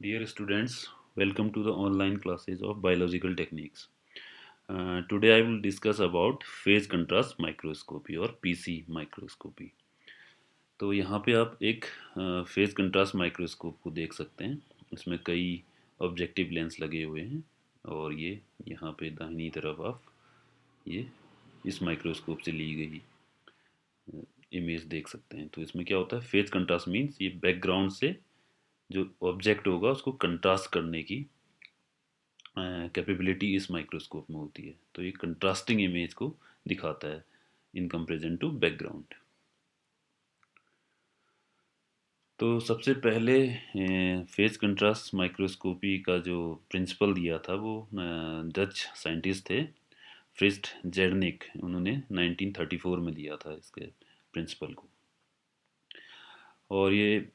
Dear students, welcome to the online classes of biological techniques. Today I will discuss about phase contrast microscopy और PC microscopy. तो यहाँ पे आप एक phase contrast microscope को देख सकते हैं। इसमें कई ऑब्जेक्टिव लेंस लगे हुए हैं और ये यहाँ पे दाहिनी तरफ आप ये इस माइक्रोस्कोप से ली गई इमेज देख सकते हैं। तो इसमें क्या होता है, फेज कंट्रास्ट मीन्स ये बैकग्राउंड से जो ऑब्जेक्ट होगा उसको कंट्रास्ट करने की कैपेबिलिटी इस माइक्रोस्कोप में होती है। तो ये कंट्रास्टिंग इमेज को दिखाता है इन कंपेरिजन टू बैकग्राउंड। तो सबसे पहले फेज कंट्रास्ट माइक्रोस्कोपी का जो प्रिंसिपल दिया था वो डच साइंटिस्ट थे फ्रिस्ट जेरनिक। उन्होंने 1934 में दिया था इसके प्रिंसिपल को। और ये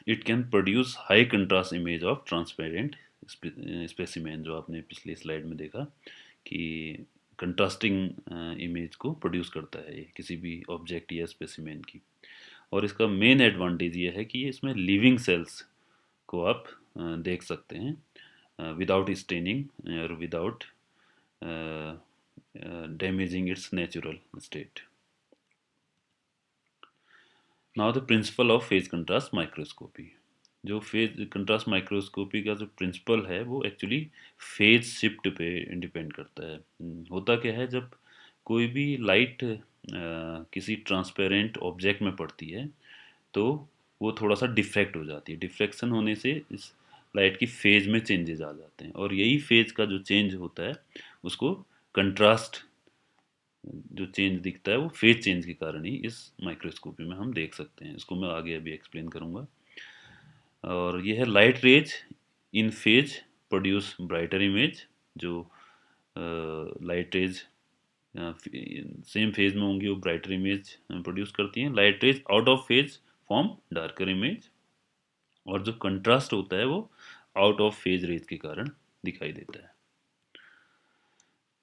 it can produce high contrast image of transparent specimen, जो आपने पिछले स्लाइड में देखा कि कंट्रास्टिंग इमेज को प्रोड्यूस करता है ये किसी भी ऑब्जेक्ट या स्पेसिमेन की। और इसका मेन एडवांटेज ये है कि ये इसमें लिविंग सेल्स को आप देख सकते हैं विदाउट स्टेनिंग और without damaging it's natural state. Now the principle of phase contrast microscopy. जो फेज कंट्रास्ट माइक्रोस्कोपी का जो प्रिंसिपल है वो एक्चुअली फेज शिफ्ट पे डिपेंड करता है। होता क्या है, जब कोई भी लाइट किसी ट्रांसपेरेंट ऑब्जेक्ट में पड़ती है तो वो थोड़ा सा डिफ्रैक्ट हो जाती है। डिफ्रैक्शन होने से इस लाइट की फेज में चेंजेस आ जाते हैं और यही फेज का जो चेंज होता है उसको कंट्रास्ट जो चेंज दिखता है वो फेज चेंज के कारण ही इस माइक्रोस्कोपी में हम देख सकते हैं। इसको मैं आगे अभी एक्सप्लेन करूँगा। और ये है लाइट रेज इन फेज प्रोड्यूस ब्राइटर इमेज। जो लाइट रेज सेम फेज में होंगी वो ब्राइटर इमेज प्रोड्यूस करती हैं। Light rays out of phase form darker image. और जो कंट्रास्ट होता है वो आउट ऑफ फेज रेज के कारण दिखाई देता है।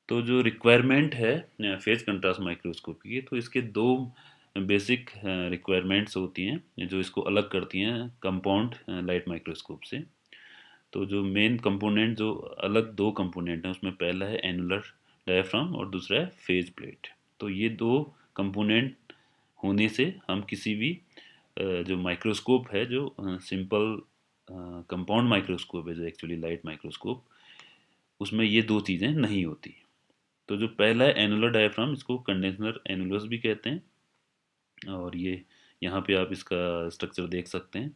तो जो रिक्वायरमेंट है फेज कंट्रास्ट माइक्रोस्कोपी की, तो इसके दो बेसिक रिक्वायरमेंट्स होती हैं जो इसको अलग करती हैं कंपाउंड लाइट माइक्रोस्कोप से। तो जो मेन कंपोनेंट, जो अलग दो कंपोनेंट हैं, उसमें पहला है एनुलर डायफ्राम और दूसरा है फेज प्लेट। तो ये दो कंपोनेंट होने से हम किसी भी जो माइक्रोस्कोप है, जो सिंपल कंपाउंड माइक्रोस्कोप है जो एक्चुअली लाइट माइक्रोस्कोप, उसमें ये दो चीज़ें नहीं होती। तो जो पहला है एनुलर डायफ्राम, इसको कंडेंसर एनुलस भी कहते हैं। और ये यहाँ पे आप इसका स्ट्रक्चर देख सकते हैं।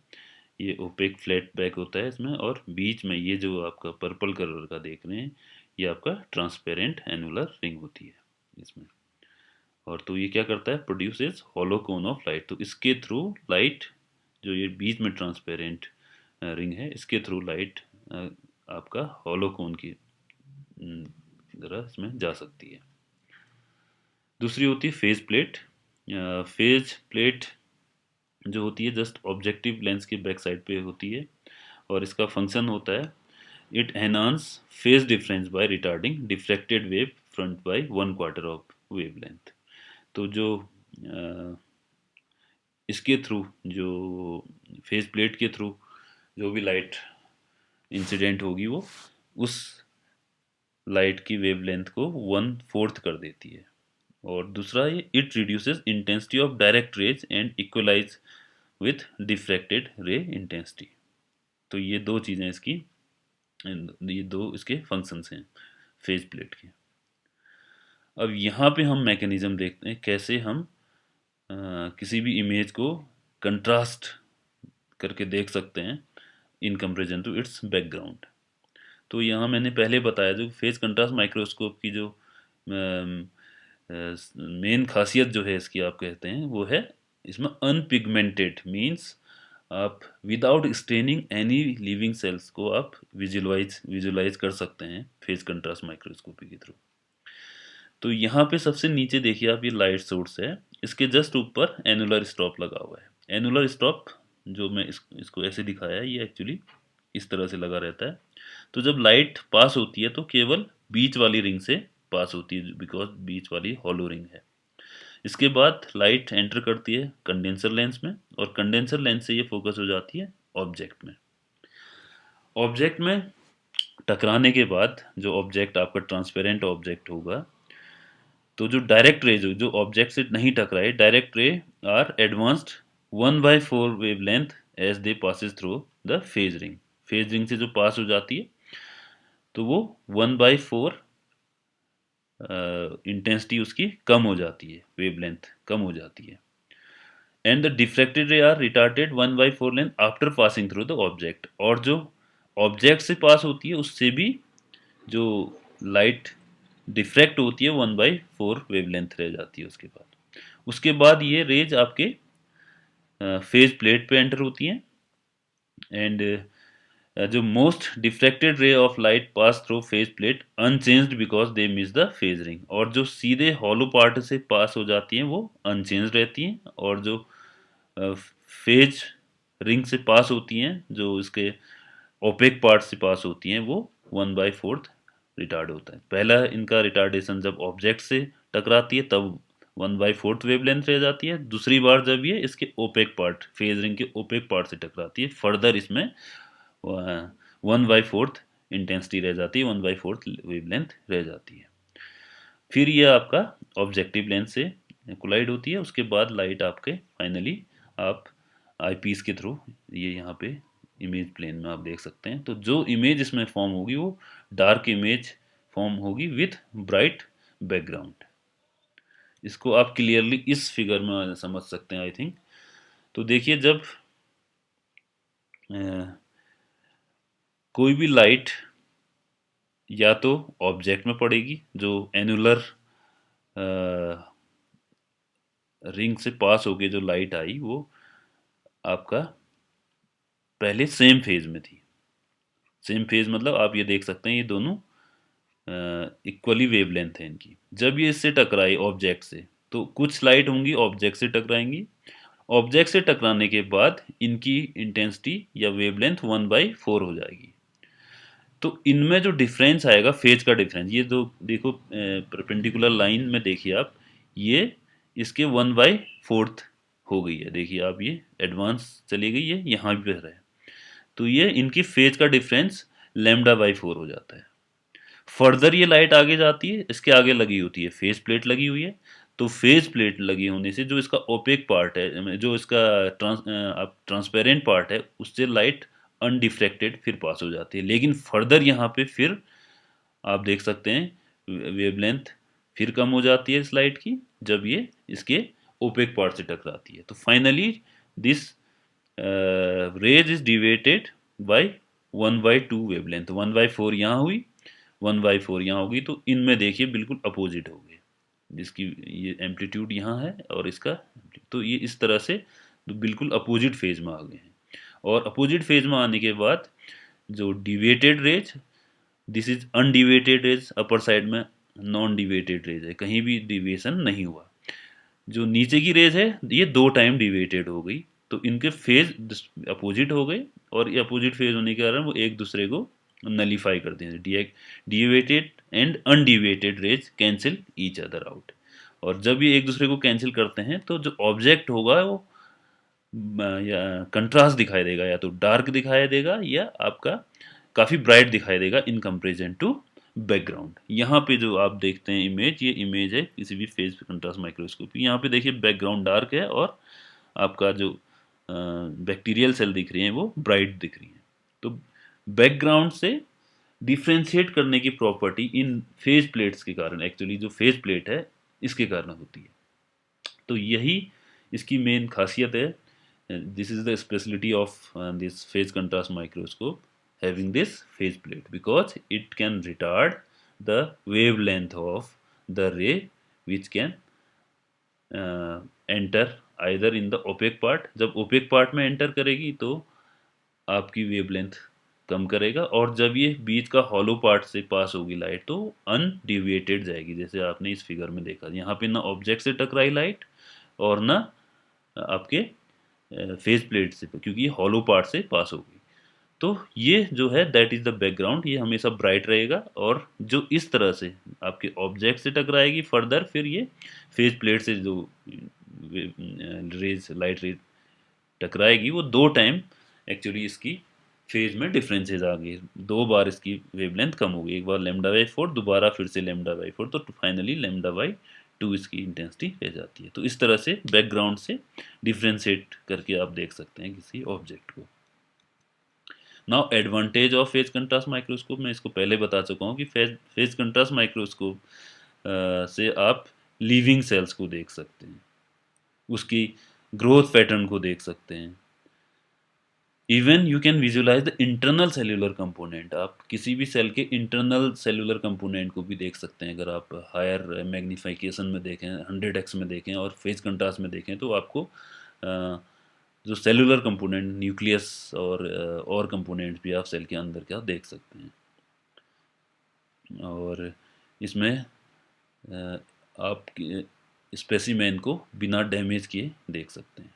ये ओपेक फ्लैट बैक होता है इसमें, और बीच में ये जो आपका पर्पल कलर का देख रहे हैं ये आपका ट्रांसपेरेंट एनुलर रिंग होती है इसमें। और तो ये क्या करता है, produces hollow cone of light. तो इसके थ्रू लाइट, जो ये बीच में ट्रांसपेरेंट रिंग है, इसके थ्रू लाइट आपका हॉलो कोन की तरह इसमें जा सकती है। दूसरी होती है फेज प्लेट। फेज प्लेट जो होती है जस्ट ऑब्जेक्टिव लेंस के बैक साइड पे होती है और इसका फंक्शन होता है it enhance phase difference by retarding diffracted wave front by 1/4 of wavelength. तो जो इसके थ्रू, जो फेज प्लेट के थ्रू जो भी लाइट इंसिडेंट होगी वो उस लाइट की वेवलेंथ को 1/4 कर देती है। और दूसरा ये it reduces intensity of direct rays and equalize with diffracted ray intensity. तो ये दो चीज़ें इसकी, ये दो इसके फंक्शंस हैं फेज प्लेट के। अब यहाँ पे हम मैकेनिज्म देखते हैं कैसे हम किसी भी इमेज को कंट्रास्ट करके देख सकते हैं in comparison to its background. तो यहाँ मैंने पहले बताया जो फेज कंट्रास्ट माइक्रोस्कोप की जो मेन खासियत जो है इसकी आप कहते हैं वो है इसमें अनपिगमेंटेड मीन्स आप without staining any living cells को आप विजुलाइज कर सकते हैं फेज कंट्रास्ट माइक्रोस्कोपी के थ्रू। तो यहाँ पे सबसे नीचे देखिए आप, ये लाइट सोर्स है, इसके जस्ट ऊपर एनुलर स्टॉप लगा हुआ है। एनुलर स्टॉप जो मैं इसको ऐसे दिखाया है, ये एक्चुअली इस तरह से लगा रहता है। तो जब लाइट पास होती है तो केवल बीच वाली रिंग से पास होती है बिकॉज बीच वाली हॉलो रिंग है। इसके बाद लाइट एंटर करती है कंडेंसर लेंस में और कंडेंसर लेंस से ये फोकस हो जाती है ऑब्जेक्ट में। ऑब्जेक्ट में टकराने के बाद जो ऑब्जेक्ट आपका ट्रांसपेरेंट ऑब्जेक्ट होगा, तो जो डायरेक्ट रेज जो ऑब्जेक्ट से नहीं टकराए, direct ray are advanced 1/4 wavelength as they passes through the phase ring. Phase ring से जो पास हो जाती है तो वो 1/4 इंटेंसिटी उसकी कम हो जाती है, वेवलेंथ कम हो जाती है। And the diffracted ray are retarded 1/4 length after passing through the object. और जो ऑब्जेक्ट से पास होती है उससे भी जो लाइट डिफ्रैक्ट होती है 1/4 वेवलेंथ रह जाती है उसके बाद। उसके बाद ये रेज आपके फेज प्लेट पे एंटर होती हैं। एंड जो most diffracted ray of light pass through phase plate unchanged because they miss the phase ring. और जो सीधे हॉलो पार्ट से पास हो जाती हैं वो अनचेंज्ड रहती हैं, और जो फेज रिंग से पास होती हैं, जो इसके ओपेक पार्ट से पास होती हैं, वो 1/4 रिटार्ड होता है। पहला इनका रिटार्डेशन जब ऑब्जेक्ट से टकराती है तब 1/4 वेवलेंथ रह जाती है। दूसरी बार जब ये इसके ओपेक पार्ट, फेज रिंग के ओपेक पार्ट से टकराती है, फर्दर इसमें 1/4 इंटेंसिटी रह जाती है, 1/4 वेवलेंथ रह जाती है। फिर ये आपका ऑब्जेक्टिव लेंस से कोलाइड होती है। उसके बाद लाइट आपके फाइनली आप आईपीस के थ्रू ये यहाँ पे इमेज प्लेन में आप देख सकते हैं। तो जो इमेज इसमें फॉर्म होगी वो डार्क इमेज फॉर्म होगी विथ ब्राइट बैकग्राउंड। इसको आप क्लियरली इस फिगर में समझ सकते हैं आई थिंक। तो देखिए, जब कोई भी लाइट या तो ऑब्जेक्ट में पड़ेगी, जो एनुलर रिंग से पास होके जो लाइट आई वो आपका पहले सेम फेज में थी। सेम फेज मतलब आप ये देख सकते हैं ये दोनों इक्वली वेवलेंथ है इनकी। जब ये इससे टकराई ऑब्जेक्ट से तो कुछ लाइट होंगी ऑब्जेक्ट से टकराएंगी। ऑब्जेक्ट से टकराने के बाद इनकी इंटेंसिटी या वेवलेंथ 1/4 हो जाएगी। तो इनमें जो डिफरेंस आएगा, फेज का डिफरेंस, ये जो देखो परपेंडिकुलर लाइन में देखिए आप, ये इसके 1/4 हो गई है। देखिए आप, ये एडवांस चली गई है, यहाँ भी है। तो ये इनकी फेज का डिफरेंस λ/4 हो जाता है। फर्दर ये लाइट आगे जाती है, इसके आगे लगी होती है फेज प्लेट लगी हुई है। तो फेज प्लेट लगी होने से जो इसका ओपेक पार्ट है, जो इसका ट्रांसपेरेंट पार्ट है, उससे लाइट अनडिफ्रैक्टेड फिर पास हो जाती है। लेकिन फर्दर यहाँ पे फिर आप देख सकते हैं वेवलेंथ फिर कम हो जाती है इस लाइट की जब ये इसके ओपेक पार्ट से टकराती है। तो finally this rays is deviated by 1/2 wavelength. 1/4 यहाँ हुई, 1/4 यहाँ होगी। तो इनमें देखिए बिल्कुल अपोजिट हो गए, जिसकी ये एम्पलीट्यूड यहाँ है और इसका, तो ये इस तरह से तो बिल्कुल अपोजिट फेज में आ गए हैं। और अपोजिट फेज में आने के बाद जो deviated rays, this is undeviated rays, upper side में नॉन डिवेटेड रेज है, कहीं भी डिविएशन नहीं हुआ। जो नीचे की रेज है ये 2 टाइम डिवेटेड हो गई, तो इनके फेज अपोजिट हो गए। और ये अपोजिट फेज होने के कारण वो एक दूसरे को नलीफाई करते हैं। Deviated and undeviated rays cancel each other out. और जब ये एक दूसरे को कैंसिल करते हैं तो जो ऑब्जेक्ट होगा वो या कंट्रास्ट दिखाई देगा, या तो डार्क दिखाई देगा या आपका काफ़ी ब्राइट दिखाई देगा इन कंपेरिजन टू बैकग्राउंड। यहाँ पे जो आप देखते हैं इमेज, ये इमेज है किसी भी फेज कंट्रास्ट माइक्रोस्कोपी। यहाँ पे देखिए बैकग्राउंड डार्क है और आपका जो बैक्टीरियल सेल दिख रही हैं वो ब्राइट दिख रही हैं। तो बैकग्राउंड से डिफ्रेंशिएट करने की प्रॉपर्टी इन फेज प्लेट्स के कारण, एक्चुअली जो फेज प्लेट है इसके कारण होती है। तो यही इसकी मेन खासियत है। This is the speciality of this phase contrast microscope, having this phase plate, because it can retard the wavelength of the ray which can enter either in the opaque part। जब opaque part में enter करेगी तो आपकी wavelength कम करेगा, और जब ये बीच का हॉलो पार्ट से पास होगी लाइट तो अनडिविएटेड जाएगी, जैसे आपने इस फिगर में देखा। यहाँ पे ना ऑब्जेक्ट से टकराई लाइट और ना आपके फेज प्लेट से, क्योंकि ये हॉलो पार्ट से पास होगी। तो ये जो है दैट इज द बैकग्राउंड, ये हमेशा ब्राइट रहेगा। और जो इस तरह से आपके ऑब्जेक्ट से टकराएगी फर्दर, फिर ये फेज प्लेट से जो रेज, लाइट रेज टकराएगी वो 2 टाइम एक्चुअली इसकी फेज में डिफरेंसेस आ गए, 2 बार इसकी वेवलेंथ कम हो गई, एक बार λ/4, दोबारा फिर से λ/4, तो फाइनली λ/2 इसकी इंटेंसिटी रह जाती है। तो इस तरह से बैकग्राउंड से डिफ्रेंशिएट करके आप देख सकते हैं किसी ऑब्जेक्ट को। Now advantage of phase contrast microscope, मैं इसको पहले बता चुका हूँ कि फेज कंट्रास्ट माइक्रोस्कोप से आप लिविंग सेल्स को देख सकते हैं, उसकी ग्रोथ पैटर्न को देख सकते हैं। Even you can visualize the internal cellular component, आप किसी भी सेल के इंटरनल सेल्यूलर कंपोनेंट को भी देख सकते हैं। अगर आप हायर मैग्नीफिकेशन में देखें, 100x में देखें और फेज कंट्रास्ट में देखें, तो आपको जो सेलुलर कंपोनेंट, न्यूक्लियस और कंपोनेंट्स भी आप सेल के अंदर क्या देख सकते हैं। और इसमें आप स्पेसिमेन को बिना डैमेज किए देख सकते हैं।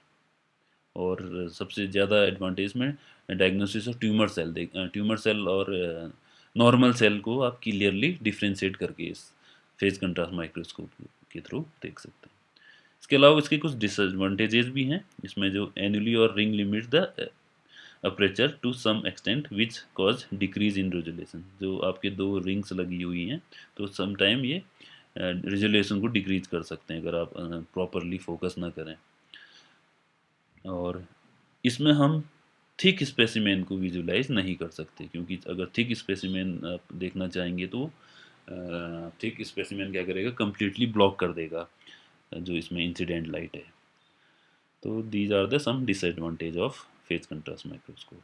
और सबसे ज़्यादा एडवांटेज में डायग्नोसिस ऑफ ट्यूमर सेल और नॉर्मल सेल को आप क्लियरली डिफ्रेंशिएट करके इस फेज कंट्रास्ट माइक्रोस्कोप के थ्रू देख सकते हैं। इसके अलावा इसके कुछ डिसएडवांटेजेस भी हैं, इसमें जो एनुअली और ring limits the aperture to some extent which cause decrease in resolution. जो आपके 2 रिंग्स लगी हुई हैं, तो सम टाइम ये रेजोल्यूशन को डिक्रीज कर सकते हैं अगर आप प्रॉपरली फोकस ना करें। और इसमें हम थिक स्पेसिमेन को विजुलाइज नहीं कर सकते, क्योंकि अगर थिक स्पेसिमेन आप देखना चाहेंगे तो थिक स्पेसिमेन क्या करेगा, कम्प्लीटली ब्लॉक कर देगा जो इसमें इंसिडेंट लाइट है। तो these are the some disadvantage of phase contrast microscope.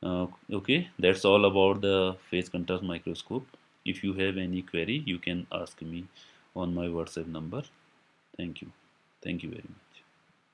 Okay, that's all about the phase contrast microscope. If you have any query, you can ask me on my WhatsApp number. Thank you. Thank you very much.